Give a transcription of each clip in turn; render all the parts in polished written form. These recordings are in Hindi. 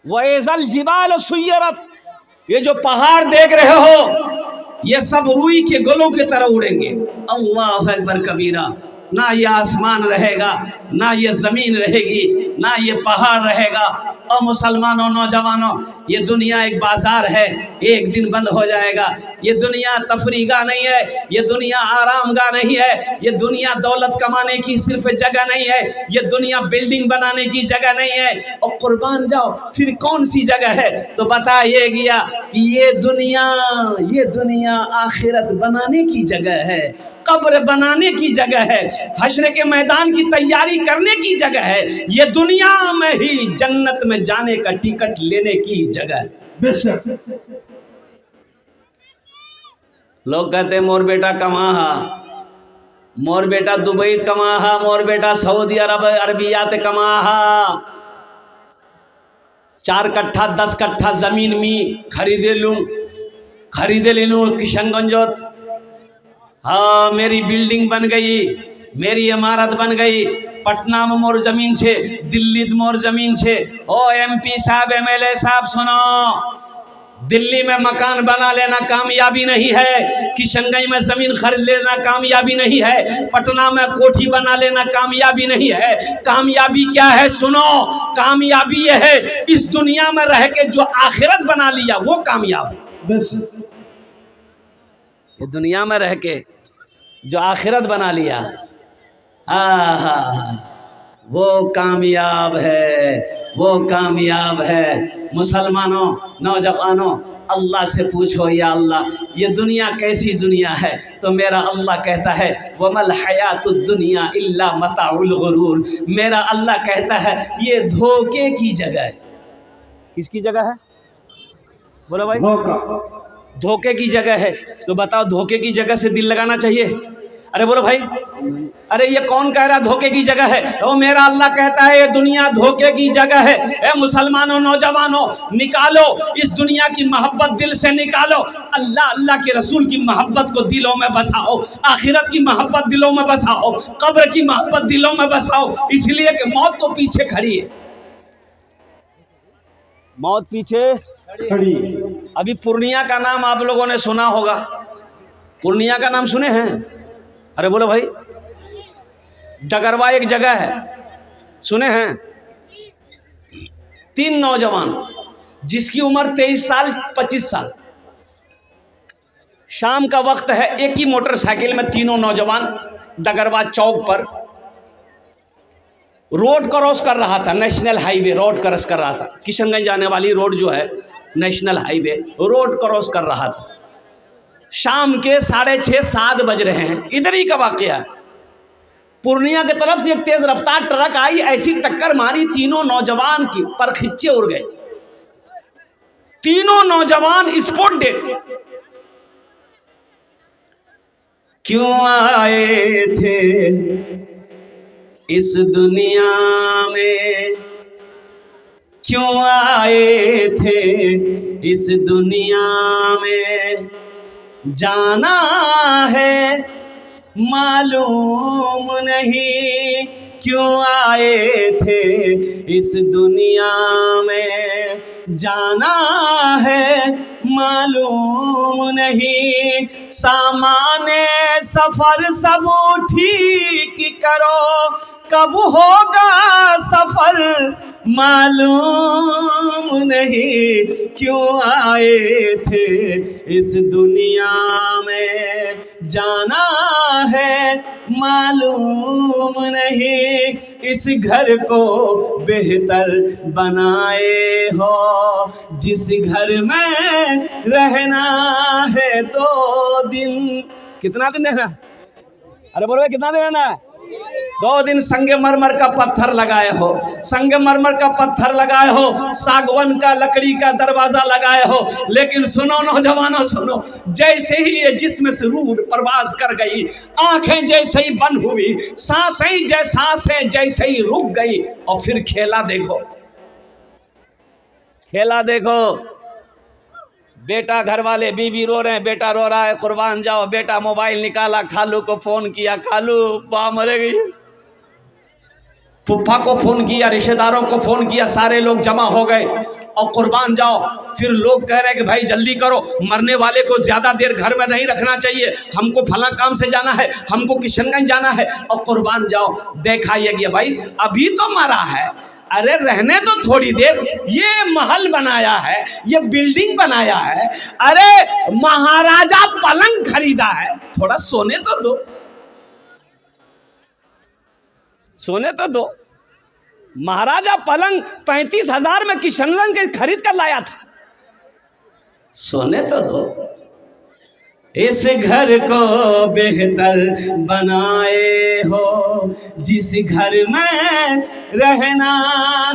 वैज़ल जिबाल सुय्यरत, ये जो पहाड़ देख रहे हो ये सब रुई के गोलों की तरह उड़ेंगे। अल्लाह अकबर कबीरा। ना ये आसमान रहेगा, ना ये ज़मीन रहेगी, ना ये पहाड़ रहेगा। और मुसलमानों, नौजवानों, ये दुनिया एक बाज़ार है, एक दिन बंद हो जाएगा। ये दुनिया तफरीगा नहीं है, ये दुनिया आरामगाह नहीं है, ये दुनिया दौलत कमाने की सिर्फ जगह नहीं है, ये दुनिया बिल्डिंग बनाने की जगह नहीं है। और कुर्बान जाओ, फिर कौन सी जगह है? तो बता ये गया कि ये दुनिया आखिरत बनाने की जगह है, कब्र बनाने की जगह है, हश्र के मैदान की तैयारी करने की जगह है। ये दुनिया में ही जन्नत में जाने का टिकट लेने की जगह है। बेशक लोग कहते मोर बेटा कमाहा, मोर बेटा दुबई कमाहा, मोर बेटा सऊदी अरबियात कमाहा। 4 कट्ठा 10 कट्ठा जमीन में खरीदे ले लूँ किशनगंजोत। हाँ, मेरी बिल्डिंग बन गई, मेरी इमारत बन गई। पटना में मोर जमीन छे, दिल्ली में मोर जमीन छे। ओ MP साहब, MLA साहब सुनो, दिल्ली में मकान बना लेना कामयाबी नहीं है, किशनगंज में जमीन खरीद लेना कामयाबी नहीं है, पटना में कोठी बना लेना कामयाबी नहीं है। कामयाबी क्या है? सुनो, कामयाबी यह है इस दुनिया में रह के जो आखिरत बना लिया वो कामयाब है। ये दुनिया में रह के जो आखिरत बना लिया, वो कामयाब है, वो कामयाब है। मुसलमानों, नौजवानों, अल्लाह से पूछो, या अल्लाह ये दुनिया कैसी दुनिया है? तो मेरा अल्लाह कहता है वमल हयातुद दुनिया इल्ला मताउल गुरूर। मेरा अल्लाह कहता है ये धोखे की जगह है। किसकी जगह है? बोलो भाई। धोखे की जगह है। तो बताओ, धोखे की जगह से दिल लगाना चाहिए? अरे बोलो भाई। अरे ये कौन कह रहा धोखे की जगह है? ओ मेरा अल्लाह कहता है ये दुनिया धोखे की जगह है। ए मुसलमानों, नौजवानों, निकालो इस दुनिया की मोहब्बत दिल से निकालो। अल्लाह, अल्लाह के रसूल की मोहब्बत को दिलों में बसाओ, आखिरत की मोहब्बत दिलों में बसाओ, कब्र की मोहब्बत दिलों में बसाओ। इसलिए कि मौत तो पीछे खड़ी है, मौत पीछे खड़ी। अभी पूर्णिया का नाम आप लोगों ने सुना होगा, पूर्णिया का नाम सुने हैं? अरे बोलो भाई। डगरवा एक जगह है, सुने हैं? 3 नौजवान जिसकी उम्र 23 साल 25 साल, शाम का वक्त है, एक ही मोटरसाइकिल में तीनों नौजवान डगरवा चौक पर रोड क्रॉस कर रहा था। नेशनल हाईवे रोड क्रॉस कर रहा था, किशनगंज जाने वाली रोड जो है नेशनल हाईवे, रोड क्रॉस कर रहा था। शाम के 6:30 7 बज रहे हैं। इधर ही का वाकया है। पूर्णिया की तरफ से एक तेज रफ्तार ट्रक आई, ऐसी टक्कर मारी, तीनों नौजवान की पर खिच्चे उड़ गए। तीनों नौजवान स्पॉट डेड। क्यों आए थे इस दुनिया में, क्यों आए थे इस दुनिया में, जाना है मालूम नहीं। क्यों आए थे इस दुनिया में, जाना है मालूम नहीं। सामाने सफर सब ठीक करो, कब होगा सफर मालूम नहीं। क्यों आए थे इस दुनिया में, जाना है मालूम नहीं। इस घर को बेहतर बनाए हो, जिस घर में रहना है 2 दिन। कितना दिन रहना? अरे बोलो कितना दिन रहना है? 2 दिन संगमरमर का पत्थर लगाए हो, संगमरमर का पत्थर लगाए हो, सागवन का लकड़ी का दरवाजा लगाए हो। लेकिन सुनो नौजवानों, सुनो, जैसे ही ये जिस्म से रूह प्रवास कर गई, आंखें जैसे ही बंद हुई, सांसें जैसे ही रुक गई, और फिर खेला देखो, खेला देखो। बेटा, घर वाले, बीवी रो रहे हैं, बेटा रो रहा है, कुर्बान जाओ। बेटा मोबाइल निकाला, खालू को फोन किया, खालू बा मरे गई। फुफ्फा को फोन किया, रिश्तेदारों को फोन किया, सारे लोग जमा हो गए और कुर्बान जाओ। फिर लोग कह रहे हैं कि भाई जल्दी करो, मरने वाले को ज़्यादा देर घर में नहीं रखना चाहिए, हमको फला काम से जाना है, हमको किशनगंज जाना है, और कुर्बान जाओ। देखा ये गया भाई अभी तो मरा है, अरे रहने तो थोड़ी देर, ये महल बनाया है, ये बिल्डिंग बनाया है, अरे महाराजा पलंग खरीदा है, थोड़ा सोने तो दो, सोने तो दो। महाराजा पलंग 35,000 में किशनगंज के खरीद कर लाया था, सोने तो दो। इस घर को बेहतर बनाए हो, जिस घर में रहना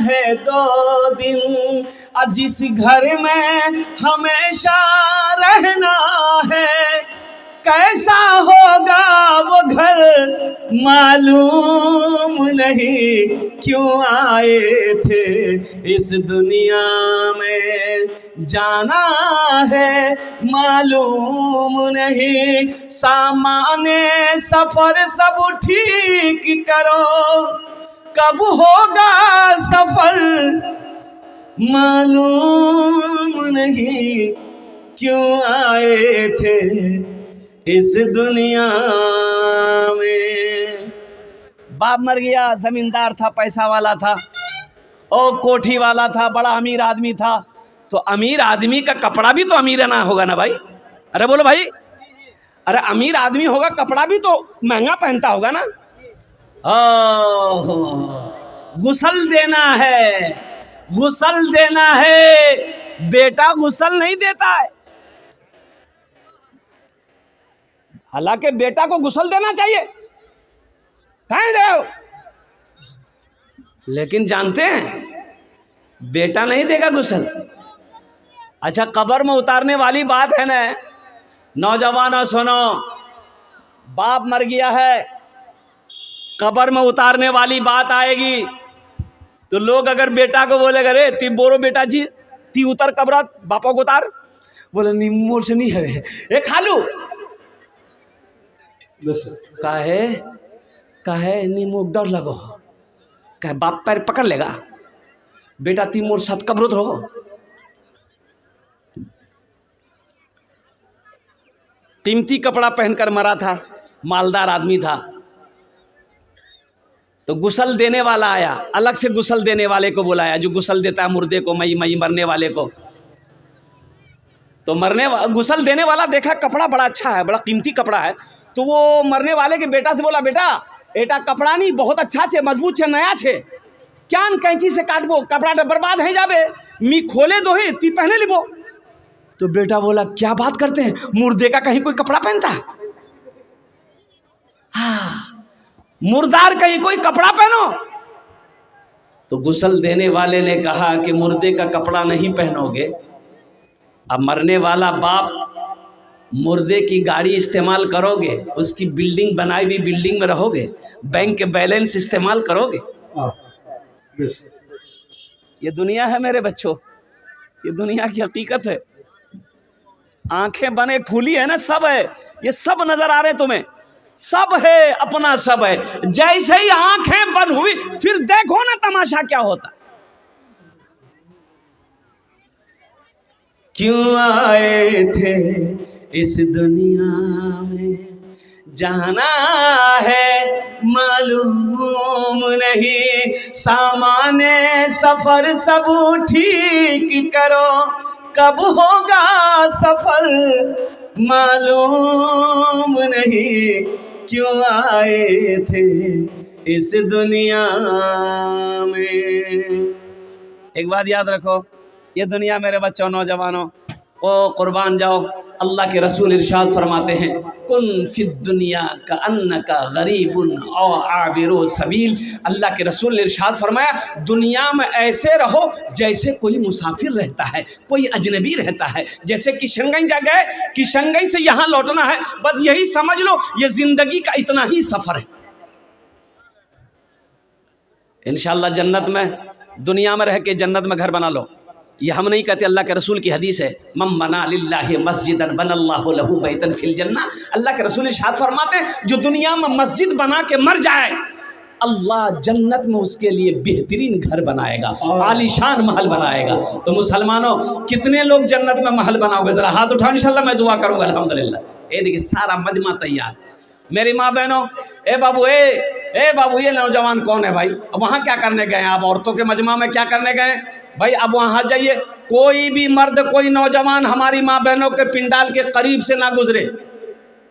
है 2 दिन, और जिस घर में हमेशा रहना है, कैसा होगा वो घर मालूम नहीं, क्यों आए थे इस दुनिया में, जाना है मालूम नहीं। सामाने सफर सब ठीक करो, कब होगा सफर मालूम नहीं, क्यों आए थे इस दुनिया में। बाप मर गया, जमींदार था, पैसा वाला था, और कोठी वाला था, बड़ा अमीर आदमी था। तो अमीर आदमी का कपड़ा भी तो अमीर ना होगा ना भाई, अरे बोलो भाई, अरे अमीर आदमी होगा कपड़ा भी तो महंगा पहनता होगा ना। गुसल देना है, गुसल देना है, बेटा गुसल नहीं देता है। हालांकि बेटा को गुसल देना चाहिए, कहीं दो, लेकिन जानते हैं बेटा नहीं देगा गुसल। अच्छा, कब्र में उतारने वाली बात है ना, नौजवानों सुनो, बाप मर गया है, कब्र में उतारने वाली बात आएगी तो लोग अगर बेटा को बोलेगा रे ती बोलो बेटा जी ती उतर कब्र, बापा को उतार, बोले नहीं मोर से नहीं है, ए खालू काहे नी मुख डर लगो, कहे बाप पैर पकड़ लेगा, बेटा ती मोर साथ कब्रोत रहो। कीमती कपड़ा पहनकर मरा था, मालदार आदमी था, तो गुसल देने वाला आया, अलग से गुसल देने वाले को बुलाया, जो गुसल देता है मुर्दे को, मई मरने वाले को। तो गुसल देने वाला देखा कपड़ा बड़ा अच्छा है, बड़ा कीमती कपड़ा है, तो वो मरने वाले के बेटा से बोला, बेटा एटा कपड़ा नहीं बहुत अच्छा छे, मजबूत छे, नया छे, क्या कैंची से काटबो, कपड़ा बर्बाद है जाबे, मी खोले दो ही ती पहने लिबो। तो बेटा बोला क्या बात करते हैं, मुर्दे का कहीं कोई कपड़ा पहनता है? हाँ, मुर्दार कहीं कोई कपड़ा पहनो। तो गुसल देने वाले ने कहा कि मुर्दे का कपड़ा नहीं पहनोगे, अब मरने वाला बाप मुर्दे की गाड़ी इस्तेमाल करोगे, उसकी बिल्डिंग बनाई हुई बिल्डिंग में रहोगे, बैंक के बैलेंस इस्तेमाल करोगे। ये दुनिया है मेरे बच्चों, ये दुनिया की हकीकत है। आंखें बने खुली है ना, सब है, ये सब नजर आ रहे तुम्हें, सब है, अपना सब है। जैसे ही आंखें बंद हुई फिर देखो ना तमाशा क्या होता। क्यों आए थे इस दुनिया में, जाना है मालूम नहीं, सामाने सफर सब ठीक करो, कब होगा सफर मालूम नहीं, क्यों आए थे इस दुनिया में। एक बात याद रखो, ये दुनिया मेरे बच्चों नौजवानों ओ कुर्बान जाओ। अल्लाह के रसूल इरशाद फरमाते हैं, कुन फिद दुनिया का अन्न का गरीबुन औ आबिरो सबील। अल्लाह के रसूल ने इरशाद फरमाया, दुनिया में ऐसे रहो जैसे कोई मुसाफिर रहता है, कोई अजनबी रहता है। जैसे किशनगंज जा गए, किशनगंज से यहाँ लौटना है, बस यही समझ लो ये ज़िंदगी का इतना ही सफ़र है। इंशाअल्लाह जन्नत में, दुनिया में रह के जन्नत में घर बना लो। ये हम नहीं कहते, अल्लाह के रसूल की हदीस है, मम बना लिल्लाहि मस्जिदन बनल्लाहु लहू बैतन फिल जन्नह। अल्लाह के रसूल इरशाद फरमाते हैं, जो दुनिया में मस्जिद बना के मर जाए, अल्लाह जन्नत में उसके लिए बेहतरीन घर बनाएगा, आलीशान महल बनाएगा। तो मुसलमानों, कितने लोग जन्नत में महल बनाओगे? ज़रा हाथ उठाओ, इंशाल्लाह मैं दुआ करूँगा। अल्हम्दुलिल्लाह। ये देखिए सारा मजमा तैयार। मेरी माँ बहनों, ए बाबू, ए बाबू, ये नौजवान कौन है भाई? अब वहाँ क्या करने गए हैं आप? औरतों के मजमा में क्या करने गए भाई? अब वहाँ जाइए, कोई भी मर्द, कोई नौजवान हमारी माँ बहनों के पिंडाल के करीब से ना गुजरे।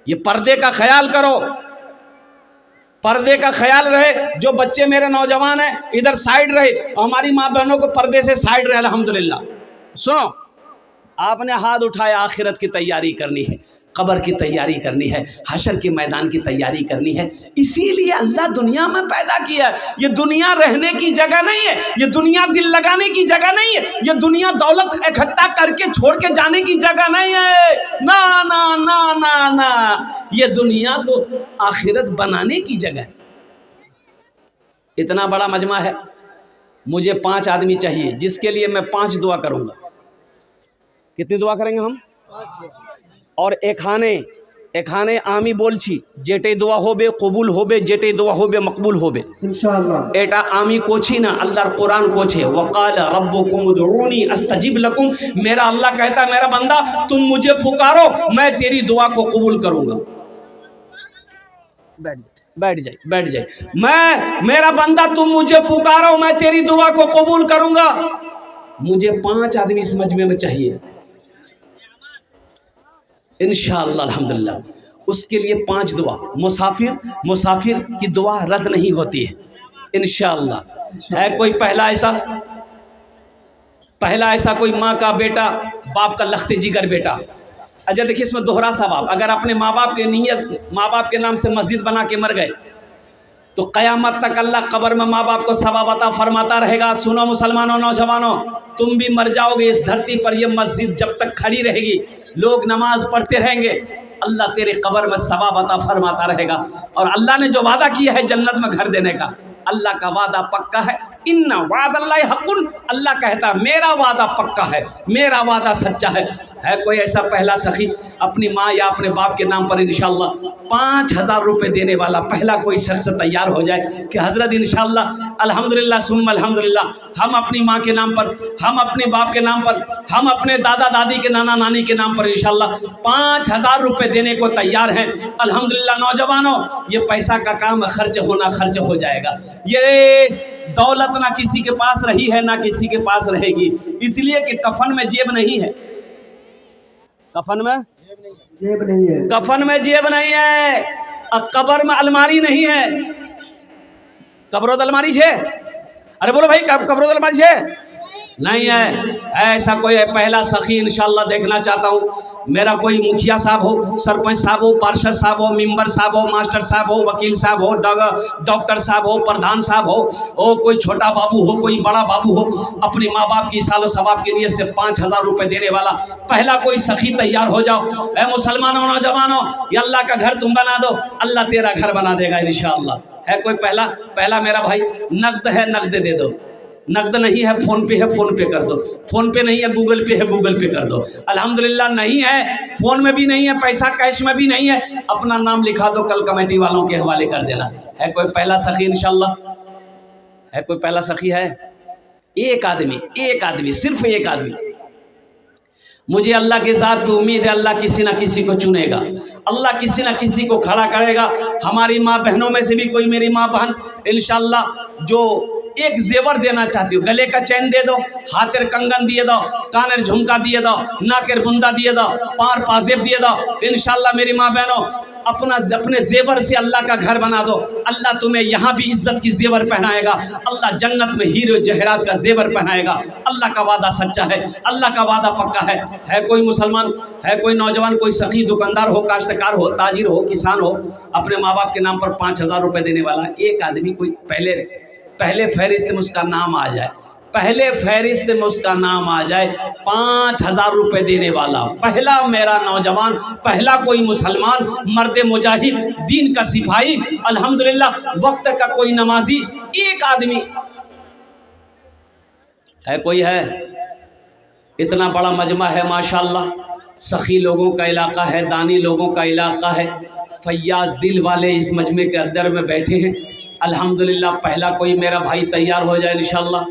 ये पर्दे का ख्याल करो, पर्दे का ख्याल रहे। जो बच्चे मेरे नौजवान हैं इधर साइड रहे, और हमारी माँ बहनों को पर्दे से साइड रहे। अल्हम्दुलिल्लाह। सुनो, आपने हाथ उठाया, आखिरत की तैयारी करनी है, कब्र की तैयारी करनी है, हशर के मैदान की तैयारी करनी है। इसीलिए अल्लाह दुनिया में पैदा किया। ये दुनिया रहने की जगह नहीं है, ये दुनिया दिल लगाने की जगह नहीं है, ये दुनिया दौलत इकट्ठा करके छोड़ के जाने की जगह नहीं है। ना ना ना ना ना, ये दुनिया तो आखिरत बनाने की जगह है। इतना बड़ा मजमा है। मुझे 5 आदमी चाहिए, जिसके लिए मैं 5 दुआ करूँगा। कितनी दुआ करेंगे हम? और एखाने आमी बोलছি যেটাই দোয়া হবে কবুল হবে, যেটাই দোয়া হবে মকবুল হবে ইনশাআল্লাহ। এটা আমি কোছি না, अल्लाह कुरान कोछे, वक़ाल रब्बुकुम उदऊनी अस्तजिब लकुम। मेरा अल्लाह कहता है, मेरा बंदा तुम मुझे पुकारो, मैं तेरी दुआ को कबूल करूँगा। बैठ जाए। मेरा बंदा तुम मुझे पुकारो, मैं तेरी दुआ को कबूल करूँगा। मुझे 5 आदमी इस मजमे में चाहिए इंशाअल्लाह। अल्हम्दुलिल्लाह। उसके लिए 5 दुआ। मुसाफिर की दुआ रद्द नहीं होती है इंशाअल्लाह। है कोई पहला ऐसा कोई माँ का बेटा, बाप का लख्ते जिगर बेटा? अच्छा देखिए, इसमें दोहरा सवाब। अगर अपने माँ बाप के नाम से मस्जिद बना के मर गए तो क़यामत तक अल्लाह कब्र में माँ बाप को सवाब अता फरमाता रहेगा। सुनो मुसलमानों, नौजवानों, तुम भी मर जाओगे, इस धरती पर यह मस्जिद जब तक खड़ी रहेगी, लोग नमाज पढ़ते रहेंगे, अल्लाह तेरे कब्र में सवाब अता फरमाता रहेगा। और अल्लाह ने जो वादा किया है जन्नत में घर देने का, अल्लाह का वादा पक्का है। इन्ना वादल्लाहि हक़्क़ुन, अल्लाह कहता है मेरा वादा पक्का है, मेरा वादा सच्चा है। कोई ऐसा पहला सखी अपनी माँ या अपने बाप के नाम पर इंशाअल्लाह 5000 रुपये देने वाला पहला कोई शख्स तैयार हो जाए कि हज़रत इंशाअल्लाह अल्हम्दुलिल्लाह सुम्मा अल्हम्दुलिल्लाह, हम अपनी माँ के नाम पर, हम अपने बाप के नाम पर, हम अपने दादा दादी के, नाना नानी के नाम पर इंशाअल्लाह 5000 रुपये देने को तैयार हैं। अल्हम्दुलिल्लाह। नौजवानों, ये पैसा का काम खर्च हो जाएगा। ये दौलत ना किसी के पास रही है, ना किसी के पास रहेगी, इसलिए कि कफन में जेब नहीं है। कफन में जेब नहीं है, और कब्र में अलमारी नहीं है। कब्रों अलमारी है? अरे बोलो भाई, कब्रों अलमारी है? नहीं है। ऐसा कोई है पहला सखी इंशाअल्लाह देखना चाहता हूँ। मेरा कोई मुखिया साहब हो, सरपंच साहब हो, पार्षद साहब हो, मेंबर साहब हो, मास्टर साहब हो, वकील साहब हो, डॉक्टर साहब हो, प्रधान साहब हो, कोई छोटा बाबू हो, कोई बड़ा बाबू हो, अपने माँ बाप की सालो सवाब के लिए से 5000 रुपये देने वाला पहला कोई सखी तैयार हो जाओ। ऐ मुसलमानों, नौजवानों, ये अल्लाह का घर तुम बना दो, अल्लाह तेरा घर बना देगा इंशाअल्लाह। है कोई पहला मेरा भाई? नकद है, नकद दे दो। नकद नहीं है, फ़ोन पे है, फ़ोन पे कर दो। फ़ोन पे नहीं है, गूगल पे है, गूगल पे कर दो। अल्हम्दुलिल्लाह। नहीं है, फ़ोन में भी नहीं है, पैसा कैश में भी नहीं है, अपना नाम लिखा दो, कल कमेटी वालों के हवाले कर देना। है कोई पहला सखी इंशाअल्लाह? है कोई पहला सखी? है एक आदमी, सिर्फ एक आदमी। मुझे अल्लाह के ज़ात पे उम्मीद है, अल्लाह किसी ना किसी को चुनेगा, अल्लाह किसी ना किसी को खड़ा करेगा। हमारी माँ बहनों में से भी कोई मेरी माँ बहन इंशाअल्लाह जो एक जेवर देना चाहती हो, गले का चैन दे दो, हाथेर कंगन दिए दो, कानेर झुमका दिए दो, नाकेर बुंदा दिए दो, पार पाजेब दिए दो। इंशाअल्लाह मेरी माँ बहनों, अपने जेवर से अल्लाह का घर बना दो, अल्लाह तुम्हें यहाँ भी इज्जत की जेवर पहनाएगा, अल्लाह जन्नत में हीरो जहरात का जेवर पहनाएगा। अल्लाह का वादा सच्चा है, अल्लाह का वादा पक्का है। है कोई मुसलमान, है कोई नौजवान, कोई सखी, दुकानदार हो, काश्तकार हो, ताजिर हो, किसान हो, अपने माँ बाप के नाम पर 5000 रुपये देने वाला एक आदमी कोई पहले फहरिस्त में उसका नाम आ जाए, पहले फहरिस्त में उसका नाम आ जाए, 5000 रुपये देने वाला पहला मेरा नौजवान, पहला कोई मुसलमान, मर्द मुजाहिद, दीन का सिपाही, अल्हम्दुलिल्लाह, वक्त का कोई नमाजी, एक आदमी है। कोई है? इतना बड़ा मजमा है माशाअल्लाह। सखी लोगों का इलाका है, दानी लोगों का इलाका है, फैयाज दिल वाले इस मजमे के अंदर में बैठे हैं। अल्हम्दुलिल्लाह पहला कोई मेरा भाई तैयार हो जाए इंशाअल्लाह।